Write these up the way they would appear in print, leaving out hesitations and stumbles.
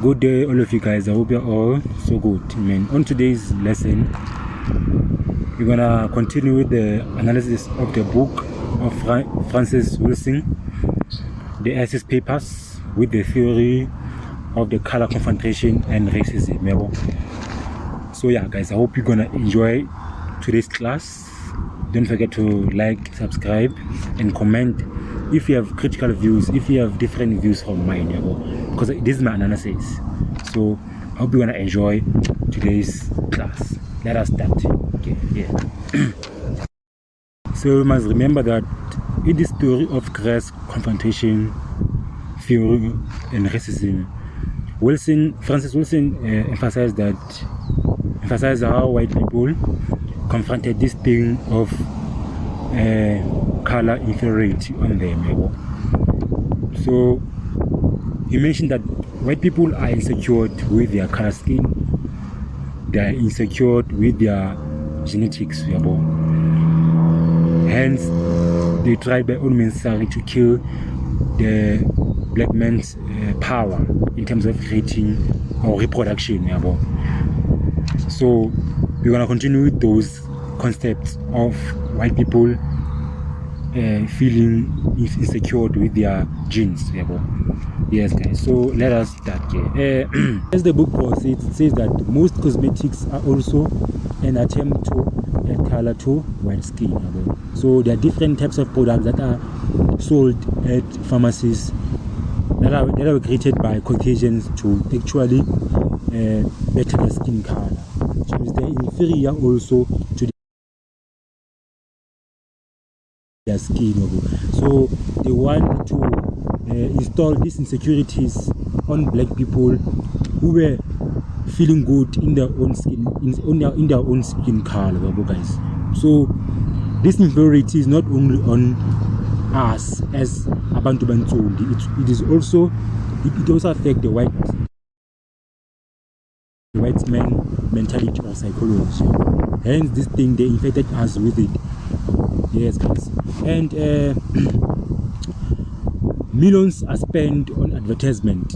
Good day, all of you guys. I hope you're all so good, man. On today's lesson, we're gonna continue with the analysis of the book of Francis Wilson, the SS papers, with the theory of the color confrontation and racism. So yeah, guys, I hope you're gonna enjoy today's class. Don't forget to like, subscribe, and comment if you have critical views, if you have different views from mine, because this is my analysis. So I hope you're gonna enjoy today's class. Let us start. Okay, yeah. So you must remember that in this theory of Cres, confrontation, theory, and racism, Francis Wilson emphasized how white people confronted this thing of color inferiority on them. So he mentioned that white people are insecure with their color skin, they are insecure with their genetics. Hence, they tried by all means necessary to kill the black man's power in terms of creating or reproduction. So we're gonna continue with those concepts of white people feeling insecure with their genes. Yes, guys. So let us start. As the book proceeds, it says that most cosmetics are also an attempt to add color to white skin. So there are different types of products that are sold at pharmacies that are created by Caucasians to actually better their skin color. So they're inferior also to their skin. So they want to install these insecurities on black people who were feeling good in their own skin, in their own skin color, guys. So this inferiority is not only on us as Abantu Bantsundi, it also affects the white man mentality or psychology. Hence this thing, they infected us with it. Yes, guys. And millions are spent on advertisement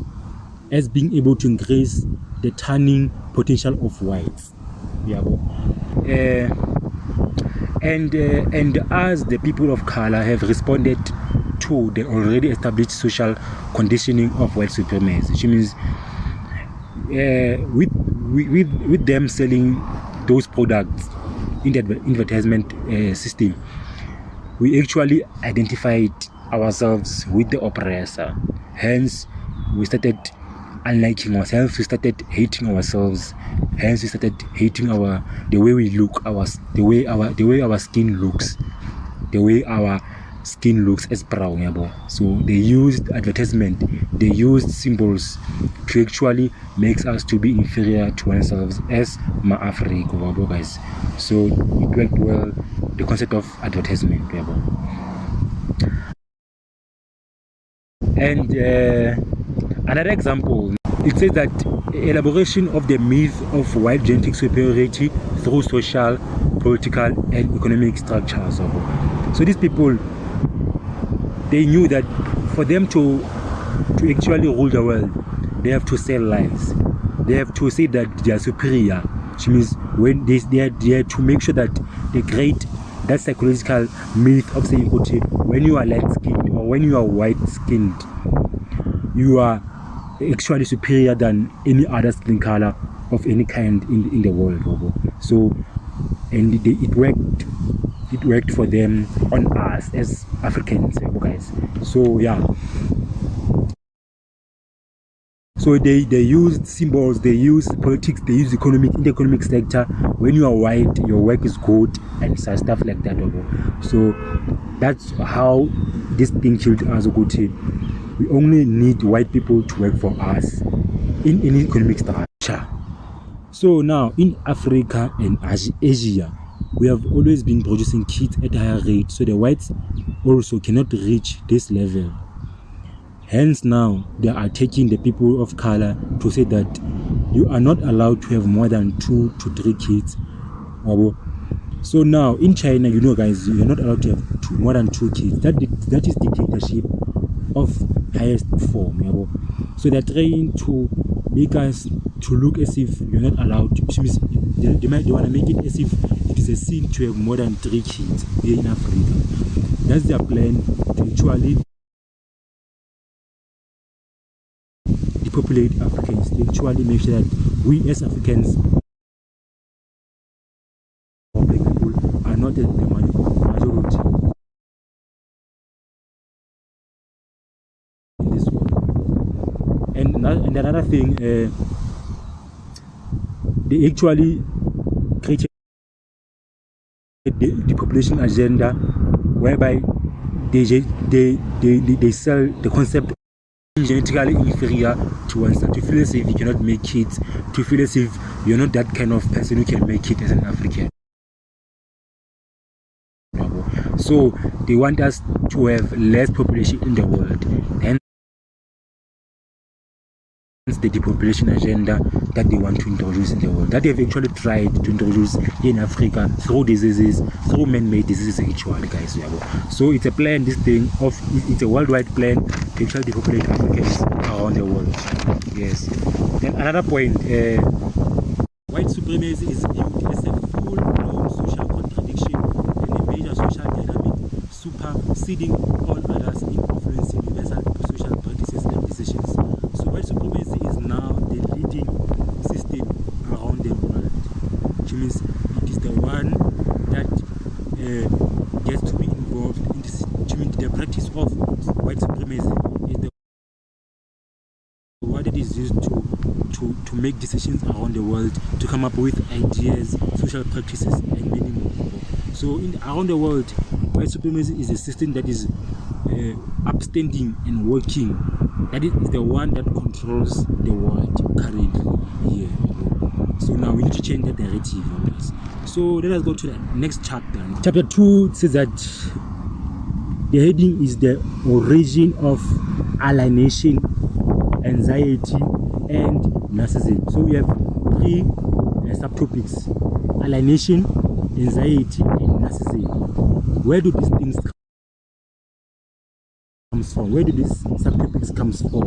as being able to increase the tanning potential of whites. And as the people of color have responded to the already established social conditioning of white supremacy, which means with them selling those products in the advertisement system, we actually identified ourselves with the oppressor. Hence, we started unliking ourselves, we started hating ourselves. Hence, we started hating the way we look, the way our skin looks, the way our skin looks as brown. So they used advertisement, they used symbols to actually make us to be inferior to ourselves as Ma-Afrika, guys. So it worked well, the concept of advertisement. And another example, it says that elaboration of the myth of white genetic superiority through social, political, and economic structures. So these people, they knew that for them to actually rule the world, they have to sell lies. They have to say that they are superior, which means when they are to make sure that they create that psychological myth of saying, okay, when you are light-skinned or when you are white-skinned, you are actually superior than any other skin color of any kind in the world. So, and it worked for them on us as Africans, guys. So yeah. So they used symbols, they used politics, they used in the economic sector. When you are white, your work is good and stuff like that. So that's how this thing killed us. We only need white people to work for us in any economic structure. So now in Africa and Asia, we have always been producing kids at a higher rate, so the whites also cannot reach this level. Hence now they are taking the people of color to say that you are not allowed to have more than 2 to 3 kids. So now in China, guys, you are not allowed to have more than 2 kids. That is dictatorship of highest form. So they're trying to make us to look as if you're not allowed to, which means they want to make it as if it is a sin to have more than 3 kids here in Africa. That's their plan, to actually depopulate Africans, to actually make sure that we as Africans or black people are not the majority in this world. And another thing, they actually created the population agenda, whereby they sell the concept of genetically inferior to oneself, to feel as if you cannot make kids, to feel as if you're not that kind of person who can make it as an African. So they want us to have less population in the world, and the depopulation agenda that they want to introduce in the world, that they've actually tried to introduce in Africa through diseases, through man-made diseases actually, guys. So it's a plan, it's a worldwide plan to actually depopulate Africans around the world. Yes. Then another point, white supremacy is viewed as a full-blown social contradiction and a major social dynamic superseding all others in influencing universal social practices and decisions. So white supremacy is now the leading system around the world, which means it is the one that gets to be involved in this, which means the practice of white supremacy is the one that is used to make decisions around the world, to come up with ideas, social practices, and many more people. So around the world, white supremacy is a system that is upstanding and working. That is the one that controls the world currently here. So now we need to change the narrative on this. So let us go to the next chapter. Chapter 2 says that the heading is the origin of alienation, anxiety, and narcissism. So we have 3 subtopics: alienation, anxiety, and narcissism. Where do these things comes from? Where do these subtopics comes from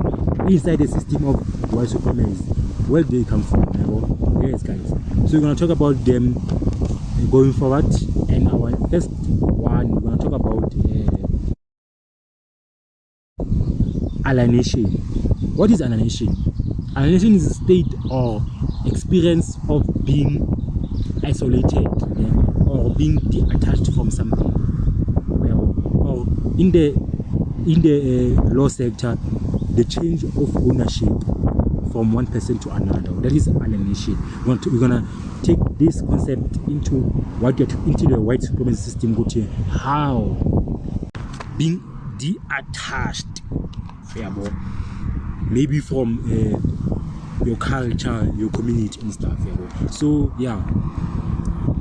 inside the system of white supremacy? Where do they come from? Yes, guys. So we're going to talk about them going forward, and our first one, we're going to talk about alienation. What is alienation? Alienation is a state or experience of being isolated, or being detached from something. Or in the law sector, the change of ownership from one person to another. That is alienation. We're gonna take this concept into the white supremacy system. Go to how being detached, maybe from your culture, your community and stuff. So yeah,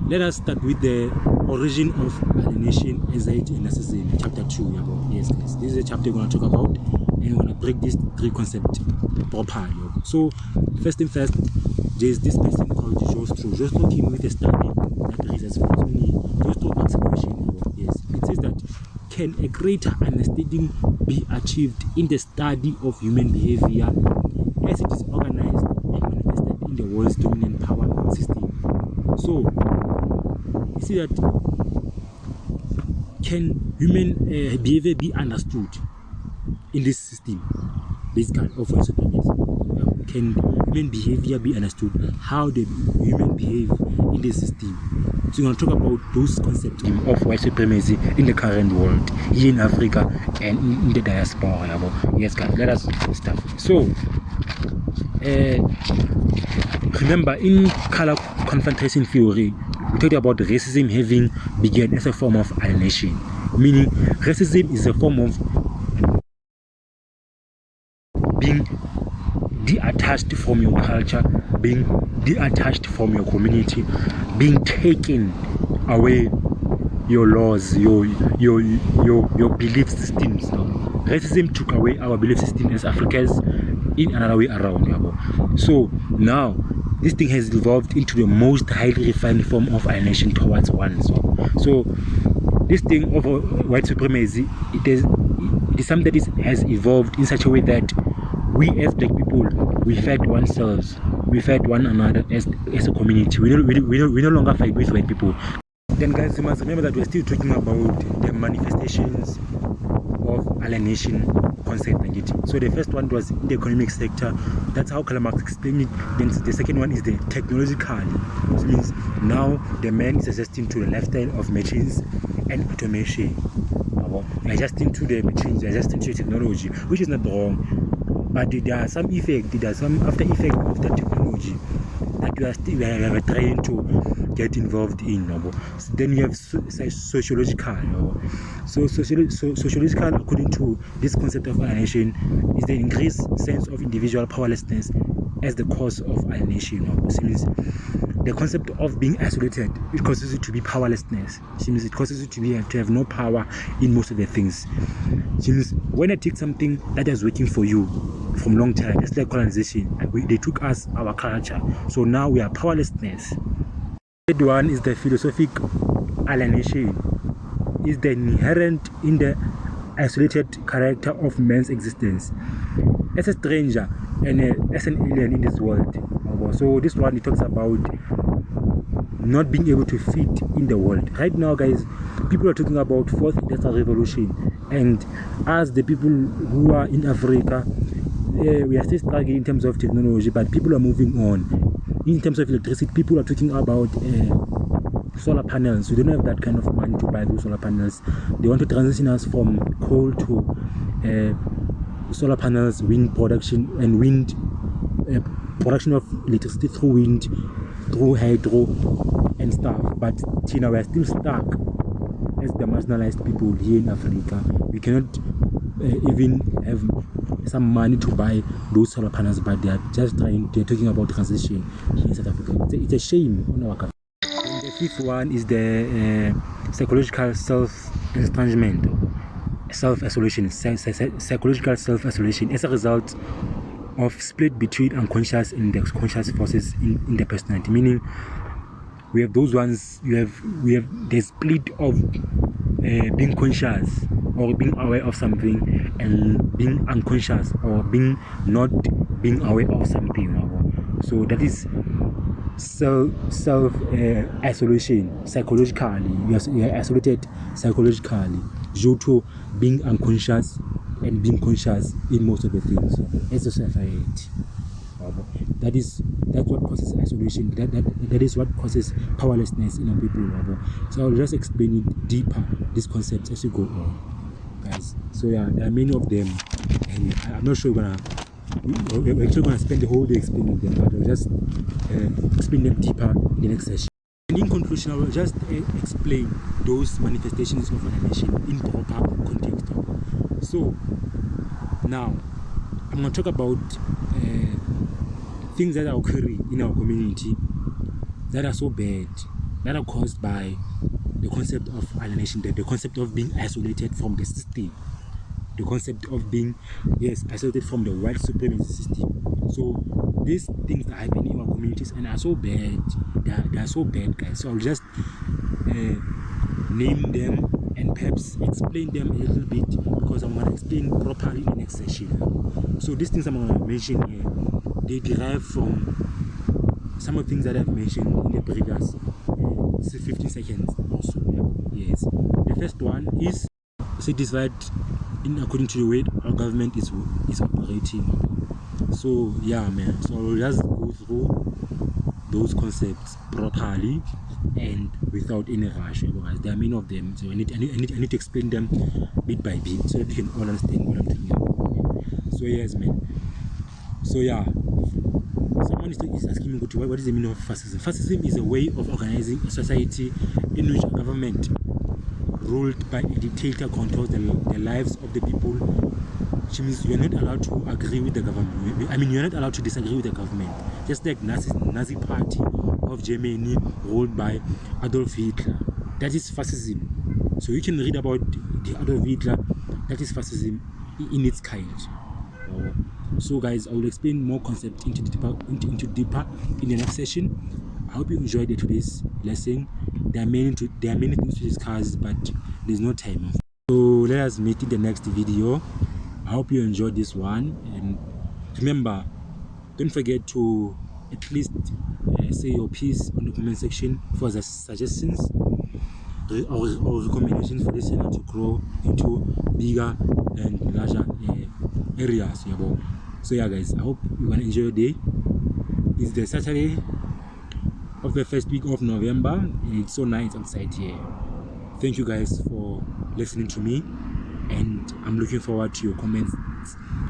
let us start with the origin of alienation, anxiety, and narcissism, chapter 2. Yes, guys, this is a chapter we're going to talk about, and we're going to break these 3 concepts properly. So first thing first, there's this person called Jostro. Jostro came with a study that results from only. Jostro asks a question. Yes, it says that, can a greater understanding be achieved in the study of human behavior as it is organized and manifested in the world's dominant power system? So you see that, can human behavior be understood in this system, basically, of white supremacy? Can human behavior be understood? How the human behave in this system? So we're going to talk about those concepts of white supremacy in the current world, here in Africa and in the diaspora. Yes, guys, let us start. So remember, in color confrontation theory, we talked about racism having begun as a form of alienation, meaning racism is a form of being detached from your culture, being detached from your community, being taken away your laws, your belief systems. Racism took away our belief system as Africans in another way around. So now this thing has evolved into the most highly refined form of alienation towards one. So this thing of white supremacy, it is something that has evolved in such a way that we as black people, we fight ourselves, we fight one another as a community. We no longer fight with white people. Then guys, you must remember that we're still talking about the manifestations of alienation concept. So the first one was in the economic sector. That's how Karl Marx explained it. Then the second one is the technological. Which means now the man is adjusting to the lifestyle of machines and automation. Adjusting to the machines, adjusting to technology, which is not wrong. But there are some effects, there are some after effects of the technology that we are trying to get involved in. So then you have sociological. So sociological, according to this concept of alienation, is the increased sense of individual powerlessness as the cause of alienation. So it means the concept of being isolated, it causes you to be powerlessness. It means it causes you to have no power in most of the things. It means when I take something that is working for you from long time, it's like colonization. They took us our culture, so now we are powerlessness. The third one is the philosophic alienation. Is the inherent in the isolated character of man's existence as a stranger and as an alien in this world. So this one, it talks about not being able to fit in the world. Right now, guys, people are talking about fourth industrial revolution, and as the people who are in Africa, we are still struggling in terms of technology, but people are moving on. In terms of electricity, people are talking about solar panels. We don't have that kind of money to buy those solar panels. They want to transition us from coal to solar panels, wind production, and wind production of electricity through wind, through hydro and stuff. But China, we are still stuck as the marginalized people here in Africa. We cannot even have some money to buy those solar panels, but they're talking about transition here in South Africa. It's a shame on our country. And the fifth one is the psychological self-estrangement, self-isolation, psychological self-isolation as a result of split between unconscious and the conscious forces in the personality. Meaning, we have those ones. We have the split of being conscious or being aware of something, and being unconscious or not being aware of something. So that is self isolation psychologically. You are isolated psychologically due to being unconscious and being conscious in most of the things as a society. That's what causes isolation. That is what causes powerlessness in our people. So I'll just explain it deeper, these concepts, as you go on, guys. So yeah, there are many of them, and I'm not sure we're actually gonna spend the whole day explaining them, but I'll just explain them deeper in the next session. And in conclusion, I will just explain those manifestations of alienation in proper context. So now I'm going to talk about things that are occurring in our community that are so bad, that are caused by the concept of alienation, the concept of being isolated from the system, the concept of being isolated from the white supremacy system. So these things are happening in our communities and are so bad. They are so bad, guys. So I'll just name them and perhaps explain them a little bit, because I'm going to explain properly in the next session. So these things I'm going to mention here, they derive from some of the things that I've mentioned in the previous 15 seconds or so. Yes. The first one is satisfied according to the way our government is operating. So yeah, man. So I'll just go through those concepts properly and without any rush. Otherwise, there are many of them, so I need to explain them bit by bit so that you can all understand what I'm talking about. So yes, man. So yeah, someone is asking me, what is the meaning of fascism? Fascism is a way of organizing a society in which a government ruled by a dictator controls the lives of the people, which means you're not allowed to agree with the government. I mean, you're not allowed to disagree with the government. Just like Nazi Party of Germany ruled by Adolf Hitler. That is fascism. So you can read about the Adolf Hitler. That is fascism in its kind. So guys, I will explain more concepts into deeper in the next session. I hope you enjoyed today's lesson. There are many things to discuss, but there's no time. So let us meet in the next video. I hope you enjoyed this one, and Remember, don't forget to at least say your piece on the comment section for the suggestions or recommendations for this channel to grow into bigger and larger areas. So yeah guys, I hope you're gonna enjoy your day. It's the Saturday of the first week of November and it's so nice outside here. Thank you guys for listening to me, and I'm looking forward to your comments.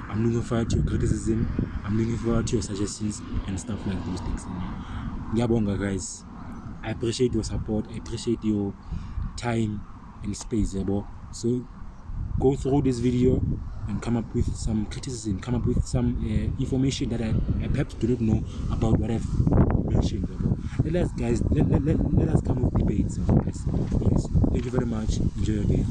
I'm looking forward to your criticism. I'm looking forward to your suggestions and stuff like those things. Ngiyabonga guys. I appreciate your support. I appreciate your time and space. So go through this video and come up with some criticism, come up with some information that I perhaps do not know about what I've mentioned. Let us come with debates. Yes. Thank you very much. Enjoy your day.